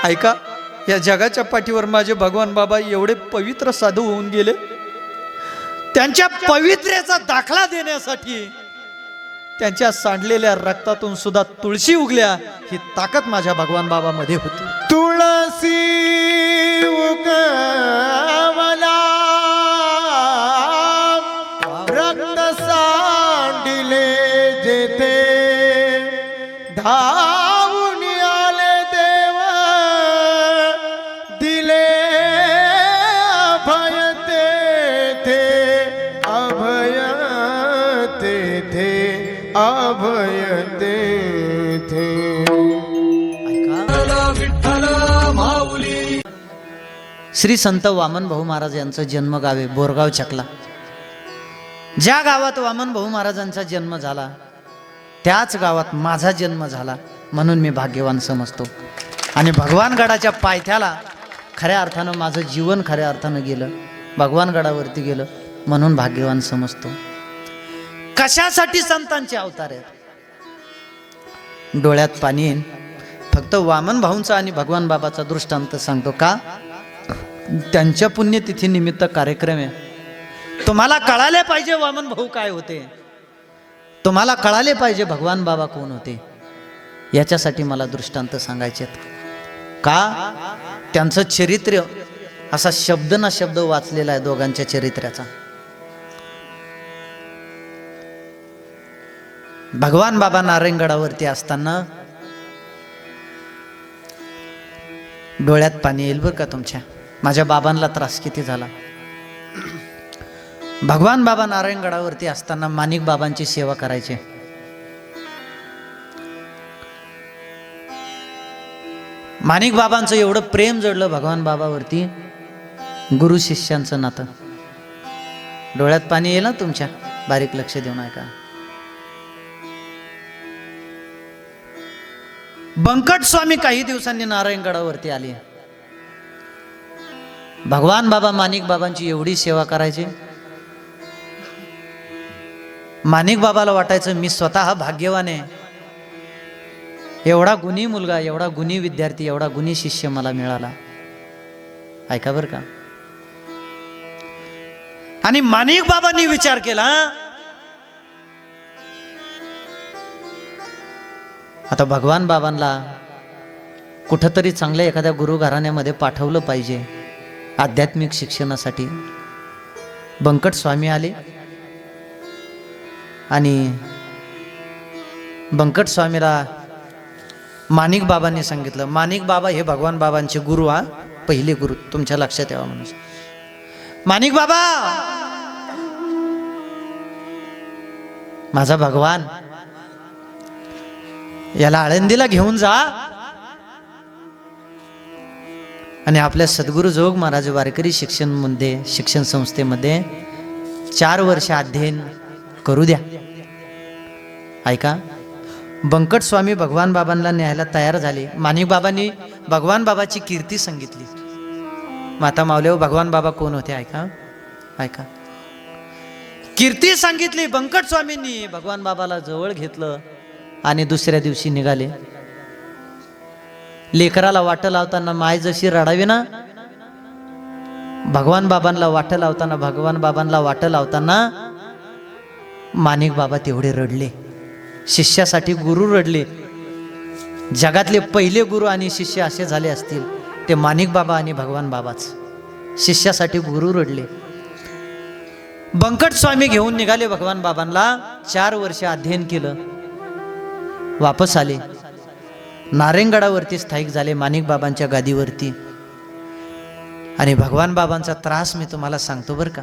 ऐका, या जगाच्या पाठीवर माझे भगवान बाबा एवढे पवित्र साधू होऊन गेले, त्यांच्या पवित्र्याचा दाखला देण्यासाठी त्यांच्या सांडलेल्या रक्तातून सुद्धा तुळशी उगल्या, ही ताकद माझ्या भगवान बाबामध्ये होती. तुळसी उगवला रक्त सांडिले जेथे, धावून आले देव दिले अभय तेथे, अभय तेथे, अभय तेथे. श्री संत वामन भाऊ महाराज यांचं जन्मगाव आहे बोरगाव चकला. ज्या गावात वामन भाऊ महाराजांचा जन्म झाला त्याच गावात माझा जन्म झाला, म्हणून मी भाग्यवान समजतो. आणि भगवानगडाच्या पायथ्याला खऱ्या अर्थानं माझं जीवन खऱ्या अर्थानं गेलं, भगवानगडावरती गेलं, म्हणून भाग्यवान समजतो. कशासाठी संतांचे अवतार आहेत? डोळ्यात पाणी येईन. फक्त वामन भाऊंचा आणि भगवान बाबाचा दृष्टांत सांगतो का, त्यांच्या पुण्यतिथी निमित्त कार्यक्रम आहे. तुम्हाला कळाले पाहिजे वामन भाऊ काय होते, तुम्हाला कळाले पाहिजे भगवान बाबा कोण होते, याच्यासाठी मला दृष्टांत सांगायचे का. त्यांचं चरित्र असा शब्द ना शब्द वाचलेला आहे दोघांच्या चरित्र्याचा. भगवान बाबा नारायणगडावरती असताना डोळ्यात पाणी येईल बरं का तुमच्या. माझ्या बाबांना त्रास किती झाला. भगवान बाबा नारायणगडावरती असताना माणिक बाबांची सेवा करायचे. माणिक बाबांचं एवढं प्रेम जडलं भगवान बाबावरती, गुरु शिष्यांचं नातं. डोळ्यात पाणी येईल ना तुमच्या, बारीक लक्ष देऊन ऐका. बंकट स्वामी काही दिवसांनी नारायणगडावरती आले. भगवान बाबा माणिक बाबांची एवढी सेवा करायचे, माणिक बाबाला वाटायचं मी स्वतः भाग्यवान आहे, एवढा गुणी मुलगा, एवढा गुणी विद्यार्थी, एवढा गुणी शिष्य मला मिळाला. ऐका बरं का. आणि माणिक बाबांनी विचार केला, आता भगवान बाबांना कुठंतरी चांगल्या एखाद्या गुरु घराण्यामध्ये पाठवलं पाहिजे आध्यात्मिक शिक्षणासाठी. बंकट स्वामी आले आणि बंकट स्वामीला माणिक बाबांनी सांगितलं, माणिक बाबा हे भगवान बाबांचे गुरु, हा पहिले गुरु, तुमच्या लक्षात यावं म्हणून. माणिक बाबा, माझा भगवान, याला आळंदीला घेऊन जा आणि आपल्या सद्गुरु जोग महाराज वारकरी शिक्षण संस्थेमध्ये 4 वर्ष अध्ययन करू द्या. ऐका, बंकट स्वामी भगवान बाबांना न्यायला तयार झाले. माणिक बाबांनी भगवान बाबाची कीर्ती सांगितली. माता माऊलीवर भगवान बाबा कोण होते ऐका. ऐका, कीर्ती सांगितली. बंकट स्वामींनी भगवान बाबाला जवळ घेतलं आणि दुसऱ्या दिवशी निघाले. लेकराला वाट लावताना माय जशी रडावी ना, भगवान बाबांना वाट लावताना, भगवान बाबांना वाट लावताना माणिक बाबा तेवढे रडले. शिष्यासाठी गुरु रडले. जगातले पहिले गुरु आणि शिष्य असे झाले असतील ते माणिक बाबा आणि भगवान बाबाच. शिष्यासाठी गुरु रडले. बंकट स्वामी घेऊन निघाले भगवान बाबांना. 4 वर्ष अध्ययन केलं, वापस आले. नारायणगडावरती स्थायिक झाले, माणिक बाबांच्या गादीवरती. आणि भगवान बाबांचा त्रास मी तुम्हाला सांगतो बरं का.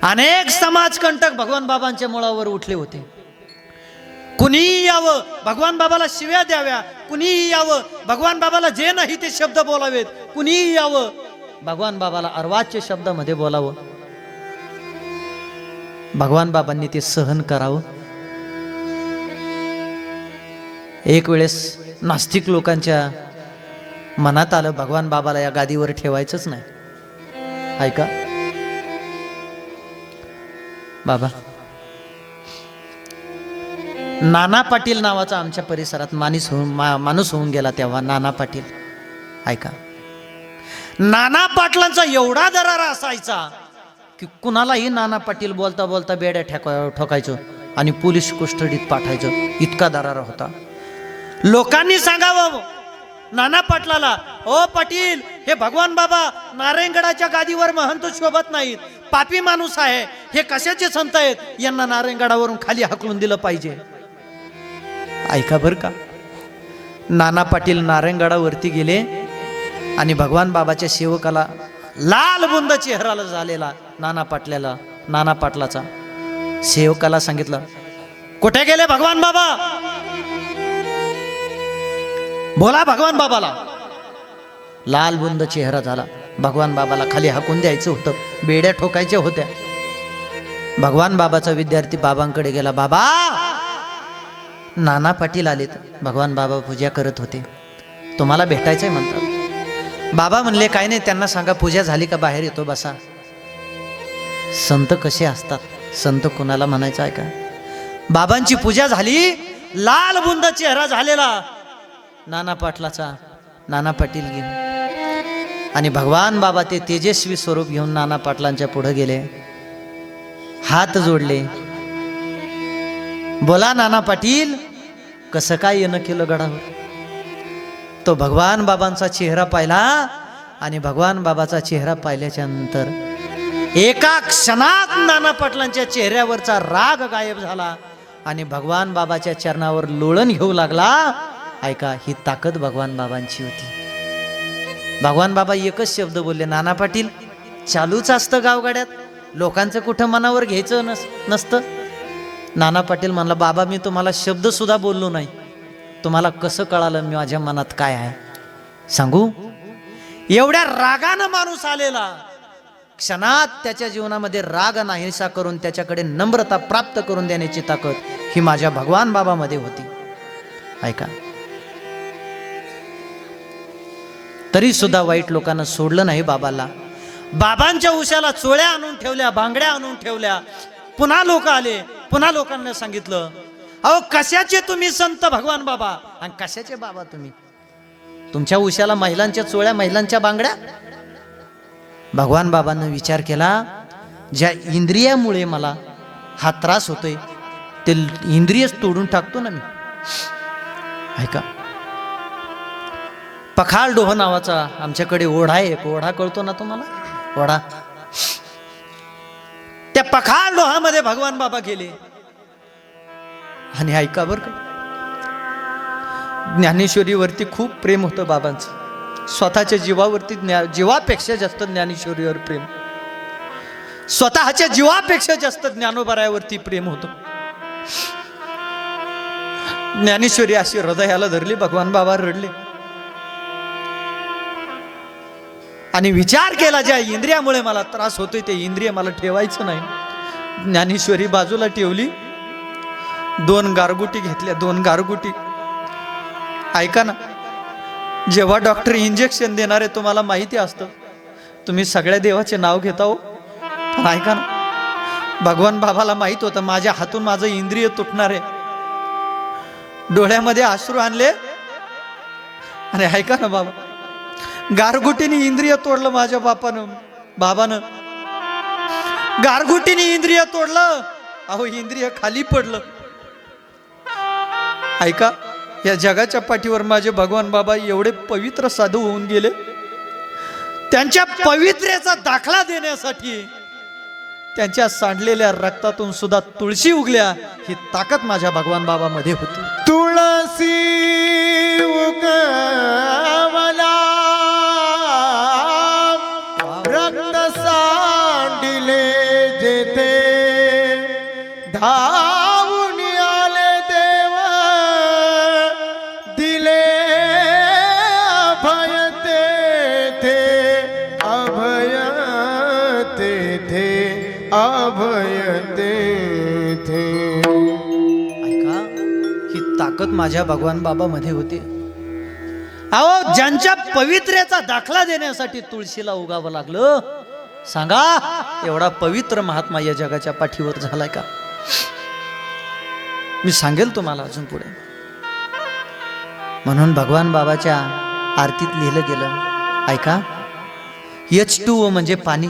अनेक समाजकंटक भगवान बाबांच्या मुळावर उठले होते. कुणीही यावं भगवान बाबाला शिव्या द्याव्या, कुणीही यावं भगवान बाबाला जे नाही ते शब्द बोलावेत, कुणीही यावं भगवान बाबाला अर्वाच्य शब्दामध्ये बोलावं. भगवान बाबांनी ते सहन करावं. एक वेळेस नास्तिक लोकांच्या मनात आलं भगवान बाबाला या गादीवर ठेवायचंच नाही. ऐका बाबा, नाना पाटील नावाचा आमच्या परिसरात माणूस होऊन गेला तेव्हा नाना पाटील. ऐका, नाना पाटलांचा एवढा दरारा असायचा की कुणालाही नाना पाटील बोलता बोलता बेड्या ठोकायचो आणि पोलीस कस्टडीत पाठायचं, इतका दरारा होता. लोकांनी सांगावं नाना पाटलाला, ओ पाटील, हे भगवान बाबा नारायणगडाच्या गादीवर महंत शोभत नाहीत, पापी माणूस आहे, हे कशाचे संत आहेत, यांना नारायणगडावरून खाली हाकलून दिलं पाहिजे. ऐका बर का, नाना पाटील नारायणगडावरती गेले आणि भगवान बाबाच्या सेवकाला, लाल बुंद चेहराला झालेला नाना पाटलाचा सेवकाला सांगितलं, कुठे गेले भगवान बाबा, बोला भगवान बाबाला. लाल बुंद चेहरा झाला. भगवान बाबाला खाली हाकून द्यायचं होतं, बेड्या ठोकायच्या होत्या. भगवान बाबाचा विद्यार्थी बाबांकडे गेला, बाबा नाना पाटील आलेत. भगवान बाबा पूजा करत होते, तुम्हाला भेटायचंय म्हणतात. बाबा म्हणले, काय नाही, त्यांना सांगा पूजा झाली का बाहेर येतो बसा. संत कसे असतात, संत कुणाला म्हणायचं आहे का. बाबांची पूजा झाली, लाल बुंद चेहरा झालेला नाना पाटलाचा. नाना पाटील गेले आणि भगवान बाबा ते तेजस्वी स्वरूप घेऊन नाना पाटलांच्या पुढे गेले, हात जोडले. बोला नाना पाटील, कसं काय येणं केलं गडावर. तो भगवान बाबांचा चेहरा पाहिला आणि भगवान बाबाचा चेहरा पाहिल्याच्या नंतर एका क्षणात नाना पाटलांच्या चेहऱ्यावरचा राग गायब झाला आणि भगवान बाबाच्या चरणावर लोळण घेऊ लागला. ऐका, ही ताकद भगवान बाबांची होती. भगवान बाबा एकच शब्द बोलले, नाना पाटील, चालूच असतं गावगाड्यात, लोकांचं कुठं मनावर घ्यायचं नसतं. नाना पाटील म्हणला, बाबा मी तुम्हाला शब्द सुद्धा बोललो नाही, तुम्हाला कसं कळालं माझ्या मनात काय आहे सांगू. एवढ्या रागानं माणूस आलेला, क्षणात त्याच्या जीवनामध्ये राग नाहीसा करून त्याच्याकडे नम्रता प्राप्त करून देण्याची ताकद ही माझ्या भगवान बाबामध्ये होती. ऐका, तरी सुद्धा वाईट लोकांना सोडलं नाही बाबाला. बाबांच्या उशाला चोळ्या आणून ठेवल्या, बांगड्या आणून ठेवल्या. पुन्हा लोक आले, पुन्हा लोकांना सांगितलं, अहो कशाचे तुम्ही संत भगवान बाबा आणि कशाचे बाबा तुम्ही, तुमच्या उशाला महिलांच्या चोळ्या, महिलांच्या बांगड्या. भगवान बाबांनी विचार केला, ज्या इंद्रियामुळे मला हा त्रास होतोय ते इंद्रियच तोडून टाकतो ना मी. ऐका, पखाल डोह नावाचा आमच्याकडे ओढा आहे, एक ओढा कळतो ना तुम्हाला, ओढा. त्या पखाल डोहामध्ये भगवान बाबा गेले आणि ऐका बर का, ज्ञानेश्वरीवरती खूप प्रेम होतं बाबांचं. स्वतःच्या जीवावरती, जीवापेक्षा जास्त ज्ञानेश्वरीवर प्रेम, स्वतःच्या जीवापेक्षा जास्त ज्ञानोबारायावरती प्रेम होतं. ज्ञानेश्वरी अशी हृदयाला धरली, भगवान बाबा रडले आणि विचार केला, ज्या इंद्रियामुळे मला त्रास होतोय ते इंद्रिय मला ठेवायचं नाही. ज्ञानेश्वरी बाजूला ठेवली, 2 गारगुटी घेतल्या, 2 गारगुटी. ऐका ना, जेव्हा डॉक्टर इंजेक्शन देणार आहे तुम्हाला माहिती असतं, तुम्ही सगळ्या देवाचे नाव घेता हो, पण ऐका ना, भगवान बाबाला माहित होतं माझ्या हातून माझं इंद्रिय तुटणार आहे. डोळ्यामध्ये अश्रू आणले आणि ऐका ना बाबा, गारगुटीने इंद्रिय तोडलं माझ्या बाबानं गारगुटीने इंद्रिय तोडलं. अहो इंद्रिय खाली पडलं. ऐका, या जगाच्या पाठीवर माझे भगवान बाबा एवढे पवित्र साधू होऊन गेले, त्यांच्या पवित्र्याचा दाखला देण्यासाठी त्यांच्या सांडलेल्या रक्तातून सुद्धा तुळशी उगल्या. ही ताकद माझ्या भगवान बाबामध्ये होती. तुळसी उगवला, रक्त सांडिले जेथे, धावून आले देव, दिले अभय तेथे, अभय तेथे, अभय तेथे. ऐका, ही ताकद माझ्या भगवान बाबामध्ये होती. अहो ज्यांच्या पवित्र्याचा दाखला देण्यासाठी तुळशीला उगावं लागलं, सांगा एवढा पवित्र महात्मा या जगाच्या पाठीवर झालाय का. मी सांगेल तुम्हाला अजून पुढे. म्हणून भगवान बाबाच्या आरतीत लिहिलं गेलं, ऐका, H2O म्हणजे पाणी.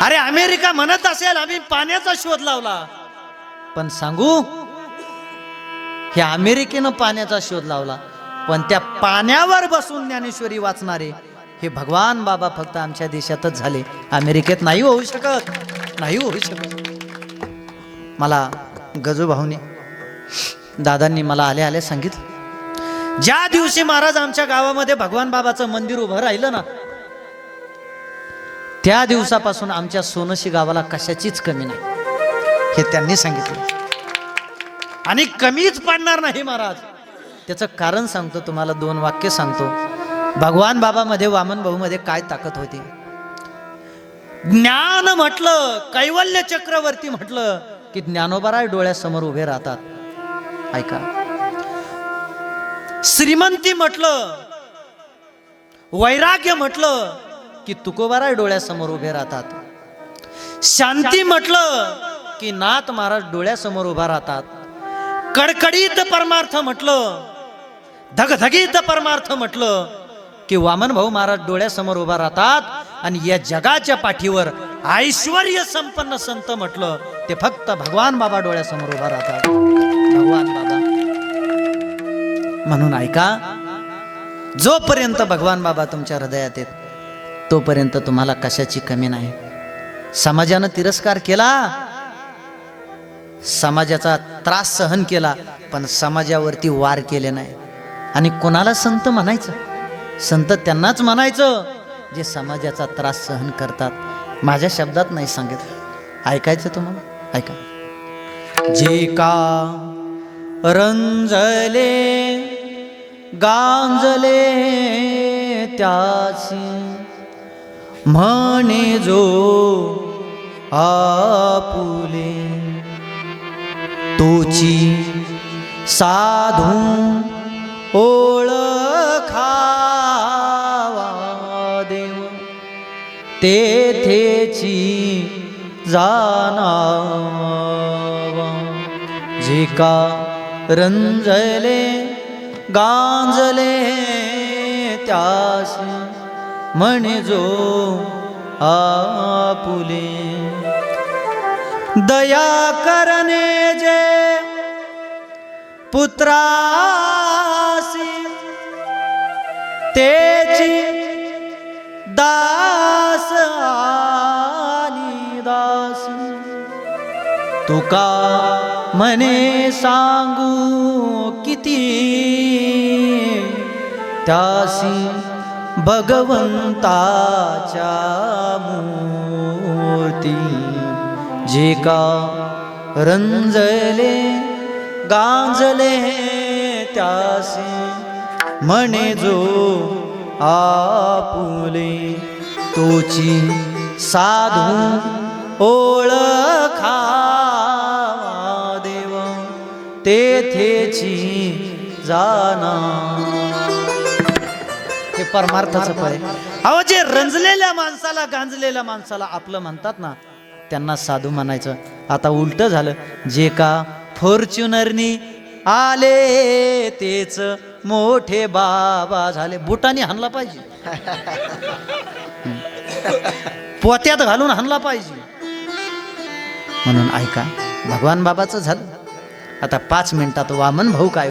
अरे अमेरिका म्हणत असेल आम्ही पाण्याचा शोध लावला, पण सांगू, हे अमेरिकेनं पाण्याचा शोध लावला, पण त्या पाण्यावर बसून ज्ञानेश्वरी वाचणारे हे भगवान बाबा फक्त आमच्या देशातच झाले, अमेरिकेत नाही होऊ शकत, नाही होऊ शकत. मला गजू भाऊने दादांनी मला आले आले सांगितलं, ज्या दिवशी महाराज आमच्या गावामध्ये भगवान बाबाचं मंदिर उभं राहिलं ना, त्या दिवसापासून आमच्या सोनशी गावाला कशाचीच कमी नाही, हे त्यांनी सांगितलं. आणि कमीच पडणार नाही महाराज. त्याचं कारण सांगतो तुम्हाला, 2 वाक्य सांगतो. भगवान बाबामध्ये, वामन भाऊ मध्ये काय ताकद होती. ज्ञान म्हटलं, कैवल्य चक्रवर्ती म्हटलं की ज्ञानोबराय डोळ्यासमोर उभे राहतात. ऐका, श्रीमंती म्हटलं, वैराग्य म्हटलं की तुकोबाराय डोळ्यासमोर उभे राहतात. शांती म्हटलं की नाथ महाराज डोळ्यासमोर उभा राहतात. कडकडीत परमार्थ म्हटलं, धगधगीत परमार्थ म्हटलं की वामन भाऊ महाराज डोळ्यासमोर उभा राहतात. आणि या जगाच्या पाठीवर ऐश्वर्य संपन्न संत म्हटलं ते फक्त भगवान बाबा डोळ्यासमोर उभा राहतात. भगवान बाबा. म्हणून ऐका, जोपर्यंत भगवान बाबा तुमच्या हृदयात आहेत तोपर्यंत तुम्हाला कशाची कमी नाही. समाजानं तिरस्कार केला, समाजाचा त्रास सहन केला, पण समाजावरती वार केले नाही. आणि कोणाला संत म्हणायचं? संत त्यांनाच म्हणायचं जे समाजाचा त्रास सहन करतात. माझ्या शब्दात नाही सांगितलं, ऐकायचं तुम्हाला, ऐका. जे का रंजले गांजले त्याची म्हणे जो आपुले, तोची साधू ओळखावा देव, तेथेची जाणावा. जे का रंजले गांजले त्यासी म्हणे जो आपुले, दया करणे जे पुत्रासी, तेची दास आणि दासी. तुका म्हणे सांगू किती, त्यासी भगवंताच्या मूर्ती. जे का रंजले गांजले त्यासी म्हणे जो आपुले, तोची साधू ओळखावा देव, तेथेची जाना. हे परमार्थाचं पद आहे. अहो, जे रंजलेल्या माणसाला गांजलेल्या माणसाला आपलं म्हणतात ना, त्यांना साधू म्हणायचं. आता उलट झालं, जे का फॉर्च्युनरनी आले तेच मोठे बाबा झाले. बुटाने हाणला पाहिजे, पोत्यात घालून हाणला पाहिजे. म्हणून ऐका, भगवान बाबाचं झालं. आता 5 मिनिटात वामन भाऊ काय